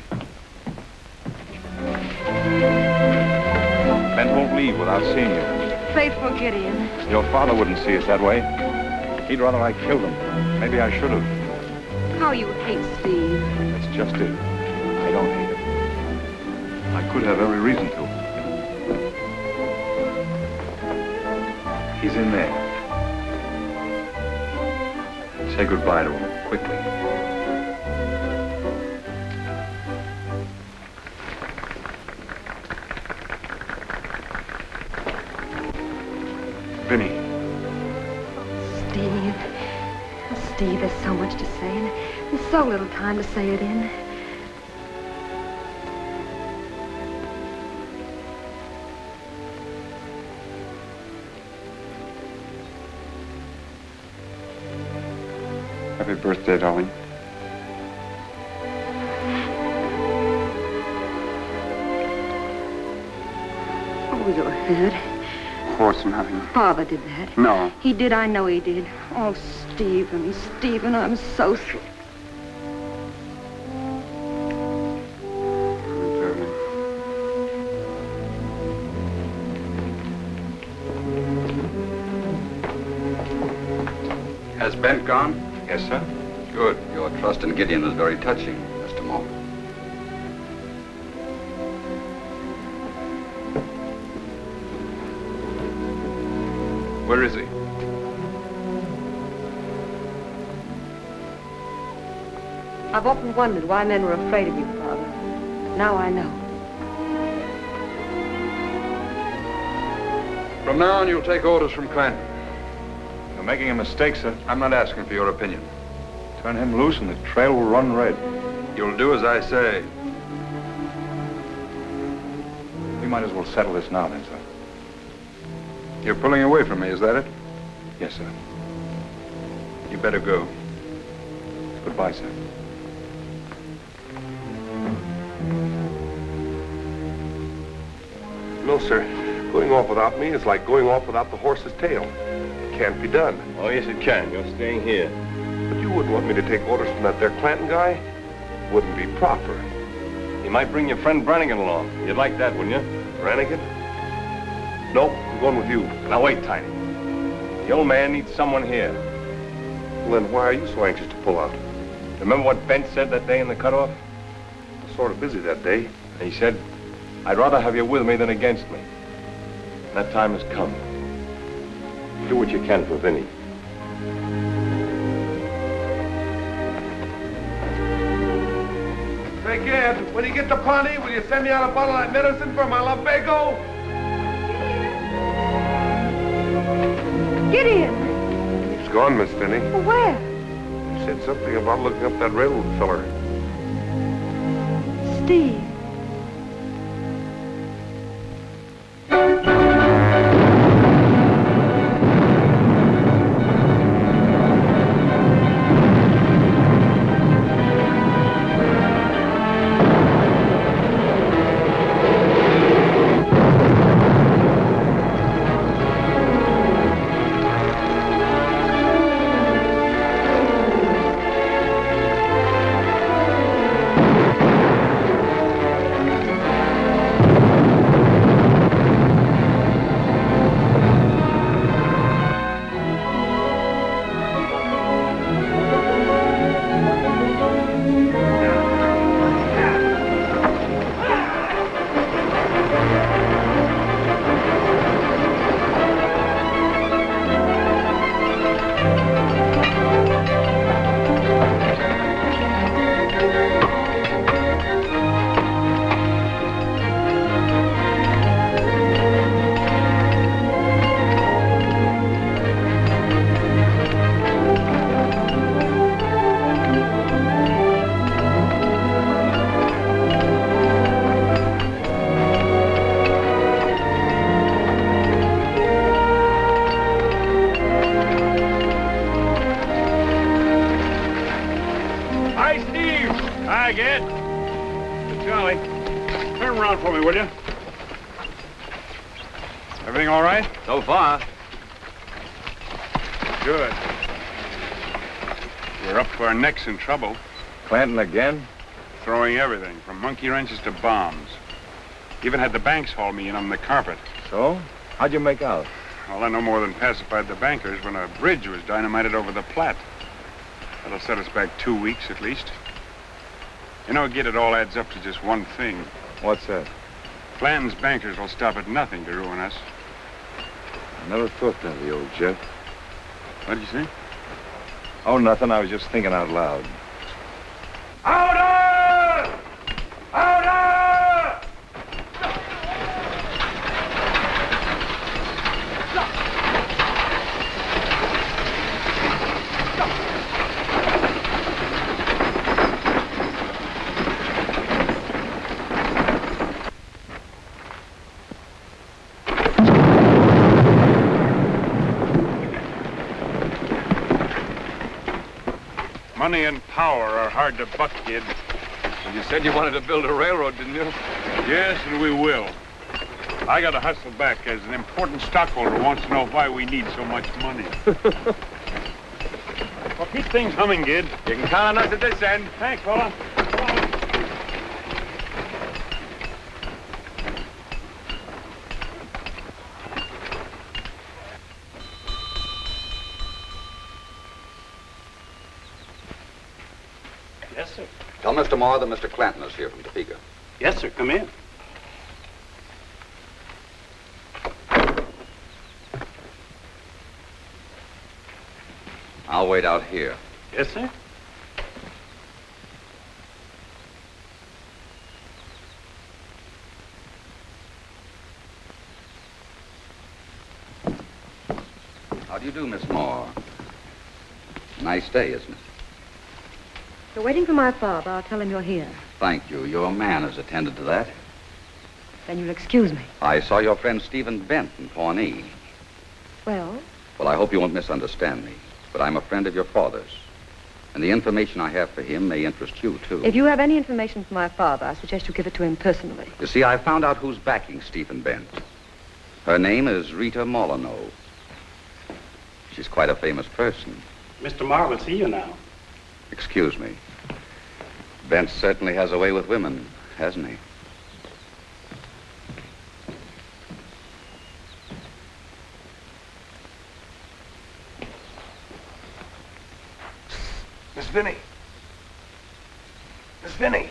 Bent won't leave without seeing you. Faithful Gideon. Your father wouldn't see us that way. He'd rather I killed him. Maybe I should have. How you hate Steve. That's just it. I don't hate him. I could have every reason to. He's in there. Say goodbye to him, quickly. Vinny. Steve. Oh, Steve, there's so much to say, and there's so little time to say it in. Happy birthday, darling. Oh, you're hurt. Of course, nothing. Father did that. No. He did, I know he did. Oh, Stephen, Stephen, I'm so sorry. Has Bent gone? Yes, sir. Good. Your trust in Gideon was very touching, Mr. Moore. Where is he? I've often wondered why men were afraid of you, Father. Now I know. From now on, you'll take orders from Clanton. You're making a mistake, sir. I'm not asking for your opinion. Turn him loose and the trail will run red. You'll do as I say. We might as well settle this now, then, sir. You're pulling away from me, is that it? Yes, sir. You better go. Goodbye, sir. No, sir. Going off without me is like going off without the horse's tail. It can't be done. Oh, yes, it can. You're staying here. But you wouldn't want me to take orders from that there Clanton guy? Wouldn't be proper. You might bring your friend Brannigan along. You'd like that, wouldn't you? Brannigan? Nope, I'm going with you. Now, wait, Tiny. The old man needs someone here. Well, then why are you so anxious to pull out? Remember what Bent said that day in the cutoff? I was sort of busy that day. He said, I'd rather have you with me than against me. And that time has come. Do what you can for Vinny. Say, Gad, when you get to Pawnee, will you send me out a bottle of that medicine for my lumbago? Gideon! He's gone, Miss Finney. Where? He said something about looking up that railroad feller. Steve. For me, will you? Everything all right? So far. Good. We're up to our necks in trouble. Clanton again? Throwing everything, from monkey wrenches to bombs. Even had the banks haul me in on the carpet. So? How'd you make out? Well, I no more than pacified the bankers when a bridge was dynamited over the Platte. That'll set us back 2 weeks at least. You know, Gid, it all adds up to just one thing. What's that? Clanton's bankers will stop at nothing to ruin us. I never thought that of the old jet. What did you say? Oh, nothing. I was just thinking out loud. Order! Order! Money and power are hard to buck, kid. Well, you said you wanted to build a railroad, didn't you? Yes, and we will. I got to hustle back as an important stockholder who wants to know why we need so much money. Well, keep things humming, kid. You can count on us at this end. Thanks, fella. Yes, sir. Tell Mr. Moore that Mr. Clanton is here from Topeka. Yes, sir. Come in. I'll wait out here. Yes, sir. How do you do, Miss Moore? Nice day, isn't it? You're waiting for my father. I'll tell him you're here. Thank you. Your man has attended to that. Then you'll excuse me. I saw your friend Stephen Bent in Pawnee. Well? Well, I hope you won't misunderstand me, but I'm a friend of your father's. And the information I have for him may interest you, too. If you have any information for my father, I suggest you give it to him personally. You see, I found out who's backing Stephen Bent. Her name is Rita Molyneux. She's quite a famous person. Mr. Moore will see you now. Excuse me. Bent certainly has a way with women, hasn't he? Miss Vinnie. Miss Vinnie.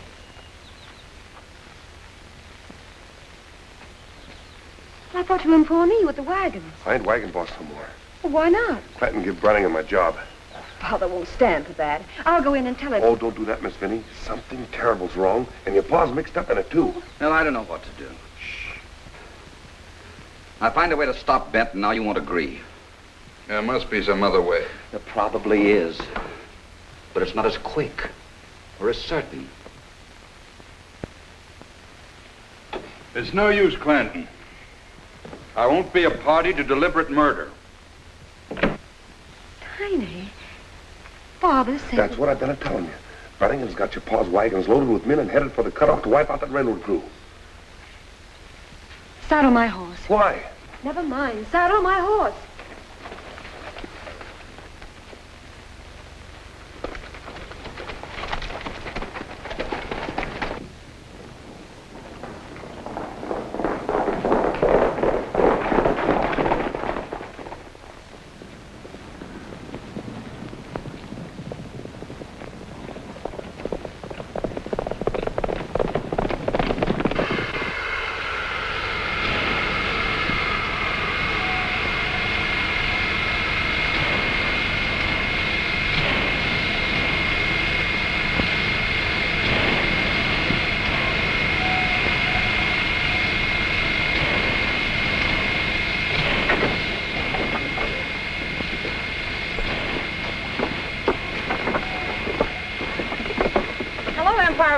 I thought you were in Pawnee with the wagons. I ain't wagon boss no more. Well, why not? Clanton give Brannigan my job. Father won't stand for that. I'll go in and tell him. Oh, don't do that, Miss Vinnie. Something terrible's wrong, and your pa's mixed up in it, too. Well, I don't know what to do. Shh. I find a way to stop Bent, and now you won't agree. There must be some other way. There probably is. But it's not as quick or as certain. It's no use, Clanton. I won't be a party to deliberate murder. Tiny. Father said... That's what I've been telling you. Brannigan's got your pa's wagons loaded with men and headed for the cutoff to wipe out that railroad crew. Saddle my horse. Why? Never mind. Saddle my horse.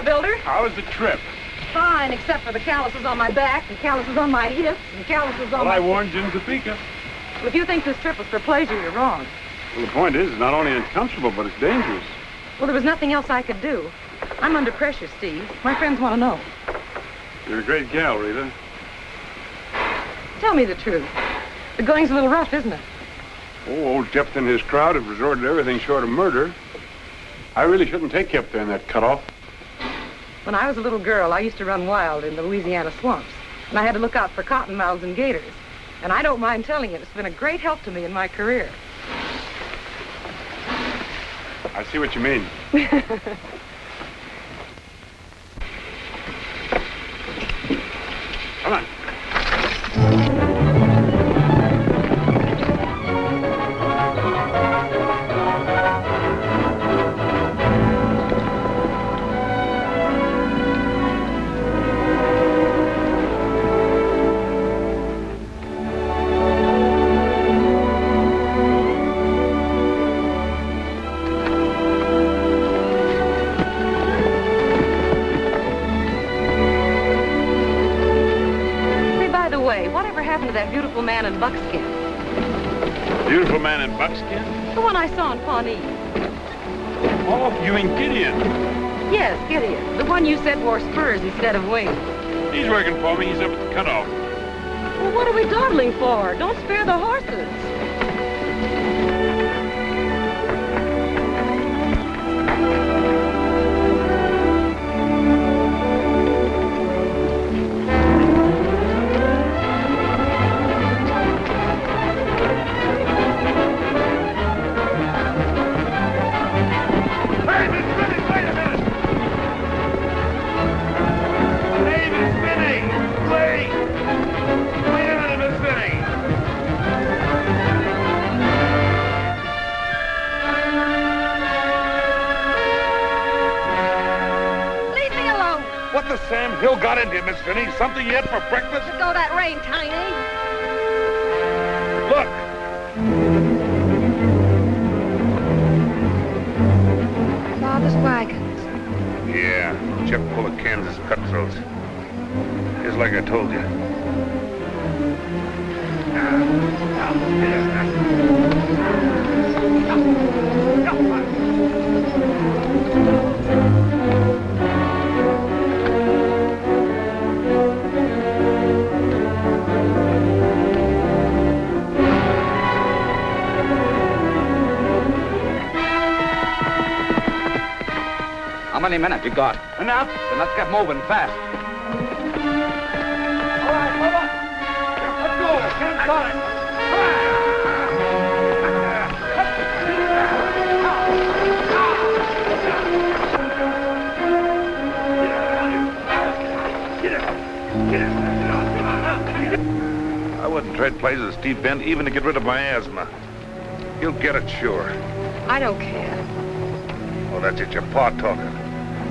Builder. How was the trip? Fine, except for the calluses on my back, and calluses on my hips, and calluses on Well, my... I warned you in Topeka. Well, if you think this trip was for pleasure, you're wrong. Well, the point is, it's not only uncomfortable, but it's dangerous. Well, there was nothing else I could do. I'm under pressure, Steve. My friends want to know. You're a great gal, Rita. Tell me the truth. The going's a little rough, isn't it? Oh, old Jephthah and his crowd have resorted to everything short of murder. I really shouldn't take Jephthah in that cutoff. When I was a little girl, I used to run wild in the Louisiana swamps, and I had to look out for cottonmouths and gators. And I don't mind telling you, it's been a great help to me in my career. I see what you mean. Come on. That beautiful man in Buckskin. Beautiful man in Buckskin? The one I saw in Pawnee. Oh, you mean Gideon? Yes, Gideon. The one you said wore spurs instead of wings. He's working for me. He's up at the cutoff. Well, what are we dawdling for? Don't spare the horses. Sam Hill got into you, Miss Finney. Something yet for breakfast? Let go that rein, Tiny. Look. Father's wagons. Yeah, Jeff full of Kansas cutthroats. Just like I told you. How many minutes? You got? Enough. Then let's get moving fast. All right, hold on. Let's go. Get inside. I wouldn't trade places with Steve Bent even to get rid of my asthma. You'll get it, sure. I don't care. Oh, that's it, your pa talking.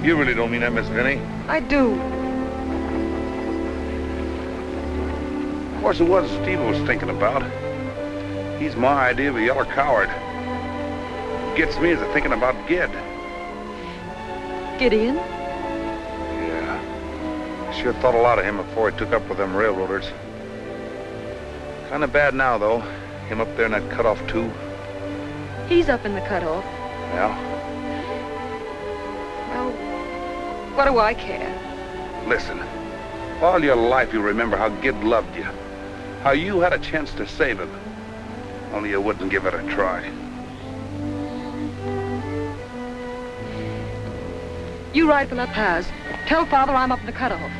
You really don't mean that, Miss Vinny. I do. Of course, it was Steve I was thinking about. He's my idea of a yeller coward. Gets me as a thinking about Gid. Gideon? Yeah. Sure thought a lot of him before he took up with them railroaders. Kind of bad now, though. Him up there in that cutoff, too. He's up in the cutoff. Yeah? Well, what do I care? Listen, all your life you remember how Gid loved you. How you had a chance to save him. Only you wouldn't give it a try. You ride for La Paz. Tell Father I'm up in the cutoff.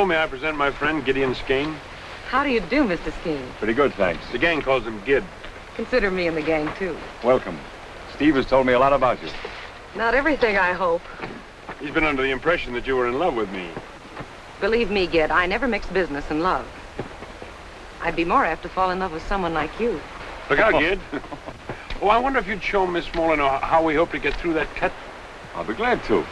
May I present my friend, Gideon Skane? How do you do, Mr. Skeen? Pretty good, thanks. The gang calls him Gid. Consider me in the gang, too. Welcome. Steve has told me a lot about you. Not everything, I hope. He's been under the impression that you were in love with me. Believe me, Gid, I never mix business and love. I'd be more apt to fall in love with someone like you. Look out, Gid. Oh, I wonder if you'd show Miss Molyneux how we hope to get through that cut. I'll be glad to.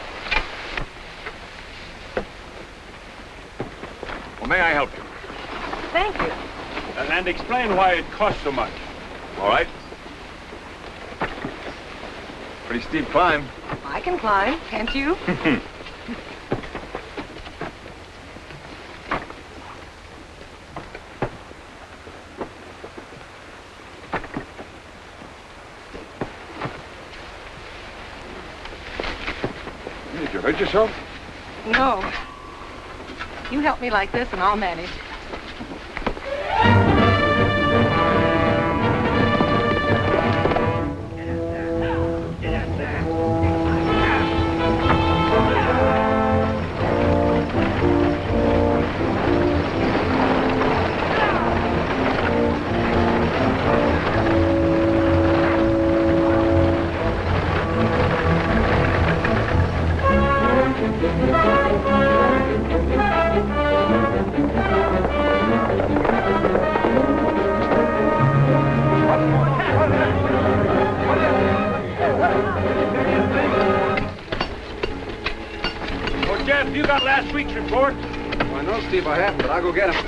Well, may I help you? Thank you. And explain why it costs so much. All right. Pretty steep climb. I can climb, can't you? Did you hurt yourself? No. You help me like this and I'll manage. Jeff, you got last week's report? Well, no, Steve, I haven't, but I'll go get him.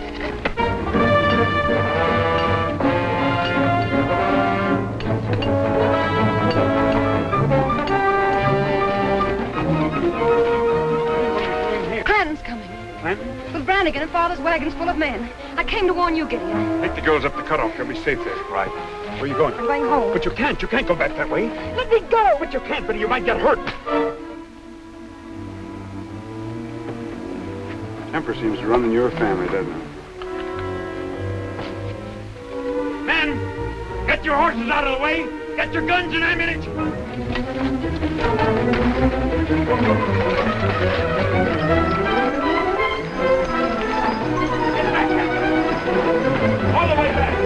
Clanton's coming. Clanton? With Brannigan and Father's wagons full of men. I came to warn you, Gideon. Take the girls up the cutoff. They'll be safe there. Right. Where are you going? I'm going home. But you can't. You can't go back that way. Let me go! But you can't, Betty. You might get hurt. Temper seems to run in your family, doesn't it? Men, get your horses out of the way. Get your guns and ammunition. All the way back.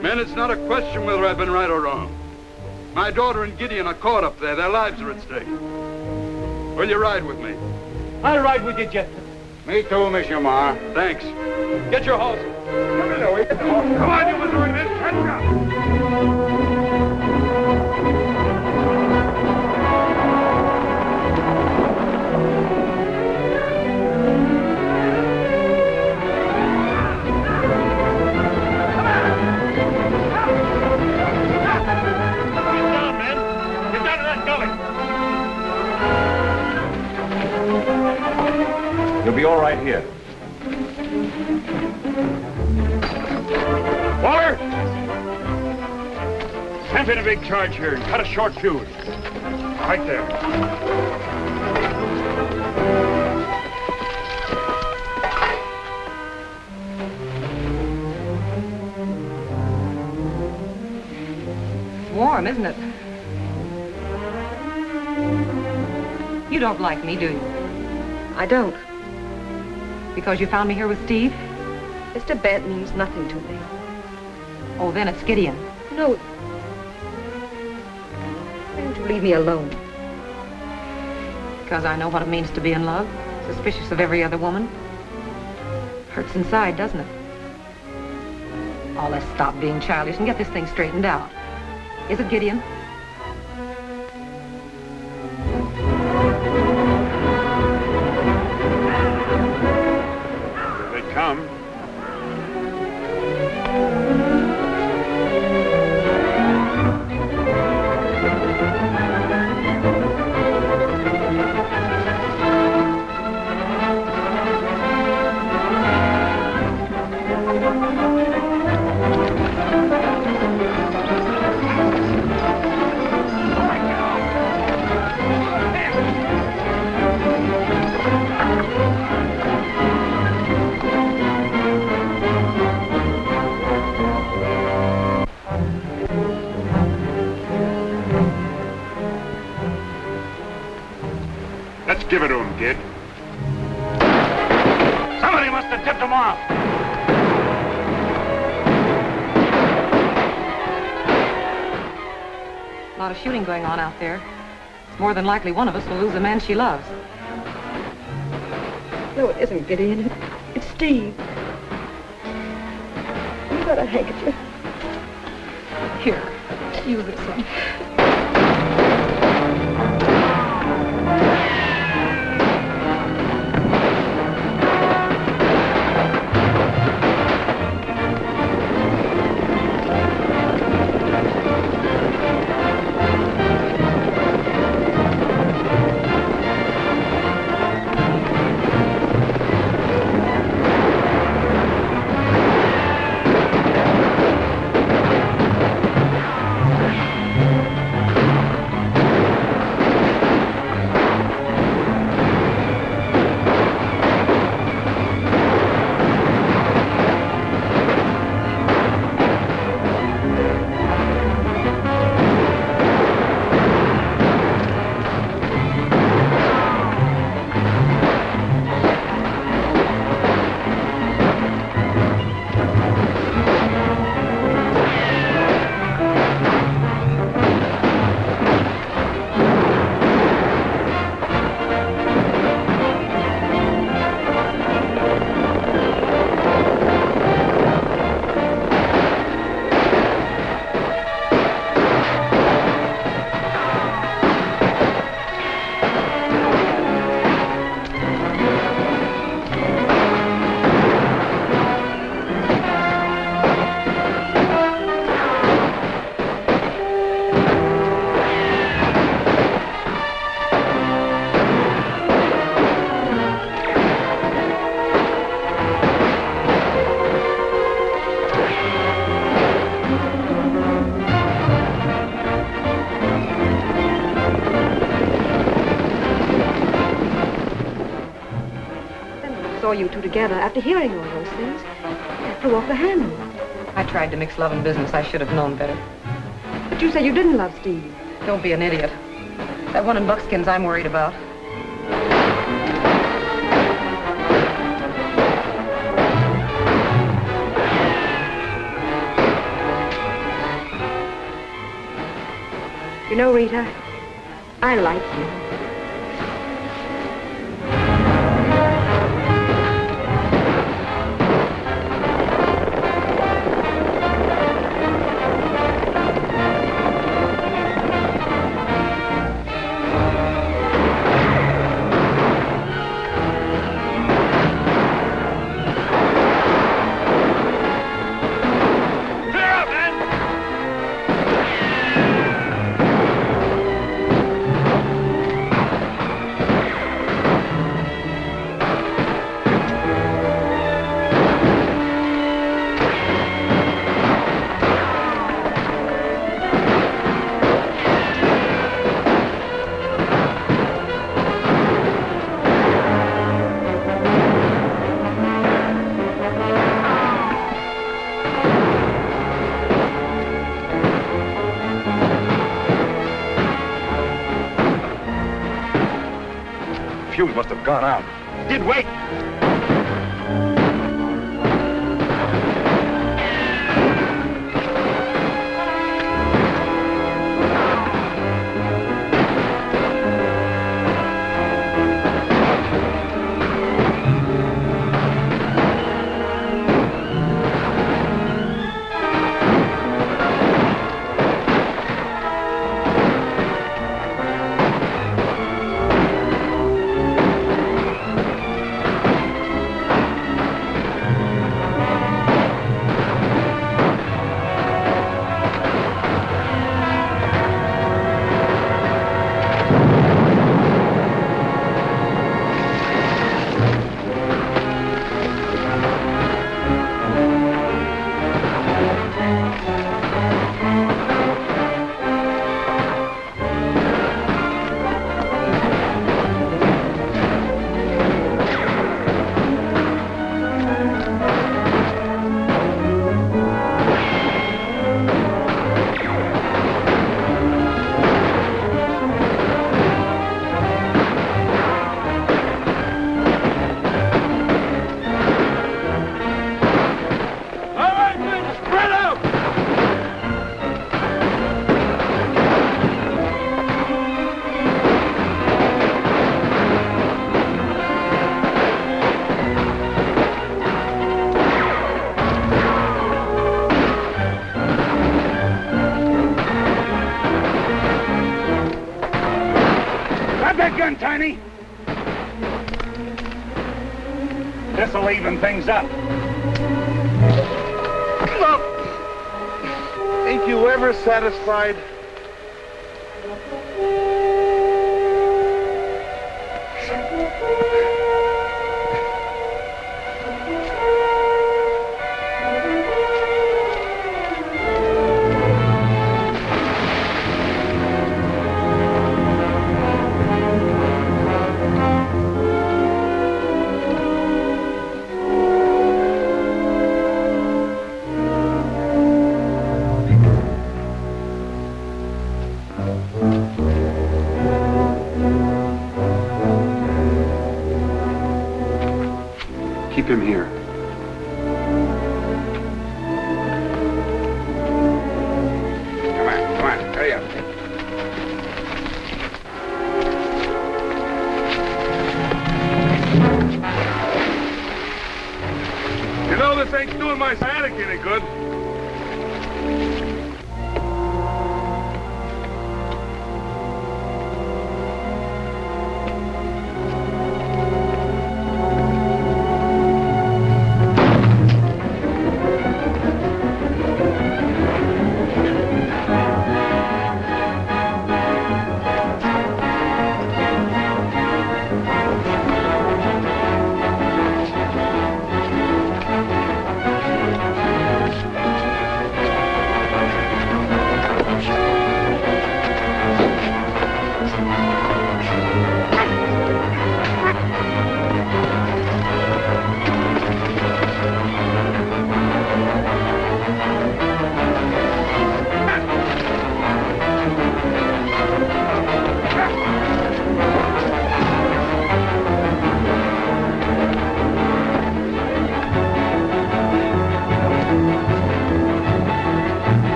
Men, it's not a question whether I've been right or wrong. My daughter and Gideon are caught up there. Their lives are at stake. Will you ride with me? I'll ride with you, Jeff. Me too, Monsieur Mar. Thanks. Get your horse. Come on, you wizard. Catch up. You'll be all right here. Waller! Stamp in a big charge here and cut a short fuse. Right there. Warm, isn't it? You don't like me, do you? I don't. Because you found me here with Steve? Mr. Bent means nothing to me. Oh, then it's Gideon. No. Why don't you leave me alone? Because I know what it means to be in love, suspicious of every other woman. Hurts inside, doesn't it? Oh, let's stop being childish and get this thing straightened out. Is it Gideon? Here they come. Let's give it to him, kid. Somebody must have tipped him off. A lot of shooting going on out there. It's more than likely one of us will lose a man she loves. No, it isn't Gideon. It's Steve. You got a handkerchief. Here, use this one. saw you two together, after hearing all those things, I threw off the handle. I tried to mix love and business. I should have known better. But you said you didn't love Steve. Don't be an idiot. That one in Buckskin's I'm worried about. You know, Rita, I like you. Fuse must have gone out. Did wait. Tiny. This'll even things up. Look, ain't you ever satisfied? Keep him here. Come on, hurry up. You know, this ain't doing my sciatic any good.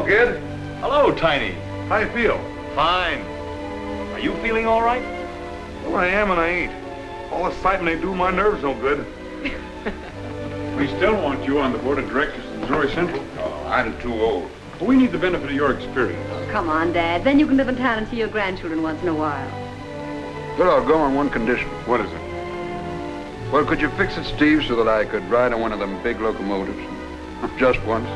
kid. Hello, Tiny. How you feel? Fine. Are you feeling all right? Well, I am and I ain't. All the sighting they do, my nerves no good. We still want you on the board of directors of Missouri Central. Oh, I'm too old. But we need the benefit of your experience. Come on, Dad. Then you can live in town and see your grandchildren once in a while. But I'll go on one condition. What is it? Well, could you fix it, Steve, so that I could ride on one of them big locomotives? Just once.